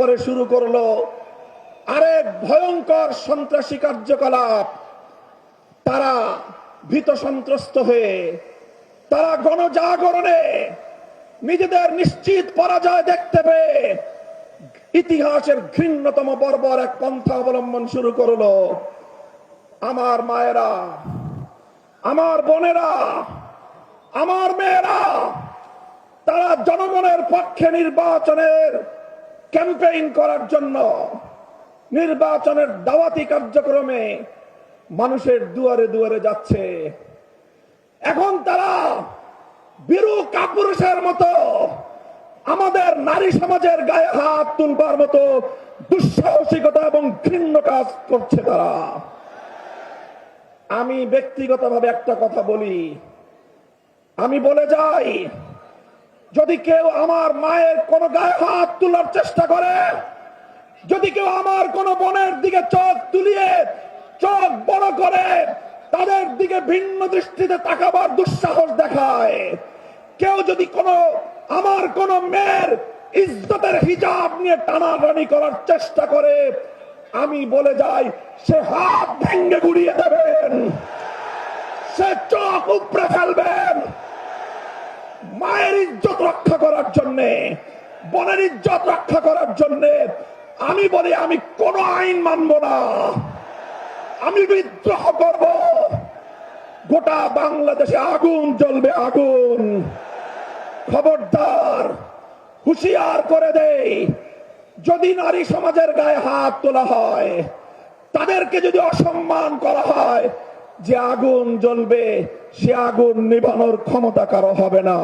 উপরে শুরু করলো আরেক ভয়ঙ্কর সন্ত্রাসী কার্যকলাপ। তারা ভীত সন্ত্রস্ত হয়ে তারা গণজাগরণে নিজেদের নিশ্চিত পরাজয় দেখতে পেয়ে ইতিহাসের ঘৃণ্যতম বর্বর এক পন্থা অবলম্বন শুরু করলো। আমার মায়েরা, আমার বোনেরা, আমার মেয়েরা, তারা জনগণের পক্ষে নির্বাচনের ক্যাম্পেইন করার জন্য নির্বাচনের দাওয়াতি কার্যক্রমে মানুষের দুয়ারে দুয়ারে যাচ্ছে। এখন তারা বীরু কাপুরুষের মতো আমাদের নারী সমাজের গায়ে হাত তুলবার মতো দুঃসাহসিকতা এবং ঘৃণ্য কাজ করছে তারা। আমি ব্যক্তিগতভাবে একটা কথা বলি, আমি বলে যাই, যদি কেউ আমার মায়ের কোন গায়ে হাত তোলার চেষ্টা করে, যদি কেউ আমার কোন বোনের দিকে চোখ তুলিয়ে চোখ বড় করে তাদের দিকে ভিন্ন দৃষ্টিতে তাকাবার দুঃসাহস দেখায়, কেউ যদি আমার কোন মেয়ের ইজ্জতের হিজাব নিয়ে টানাটানি করার চেষ্টা করে, আমি বলে যাই, সে হাত ভেঙে গুড়িয়ে দেবেন, সে চোখ উপড়ে ফেলবেন। মায়ের ইজ্জত রক্ষা করার জন্যে, বোনের ইজ্জত রক্ষা করার জন্যে আমি বলি, আমি কোন আইন মানব না, আমি বিদ্রোহ করব। গোটা বাংলাদেশে আগুন জ্বলবে, আগুন। খবরদার, হুঁশিয়ার করে দেই, যদি নারী সমাজের গায়ে হাত তোলা হয়, তাদেরকে যদি অসম্মান করা হয়, যে আগুন জ্বলবে সে আগুন নিভানোর ক্ষমতা কারো হবে না।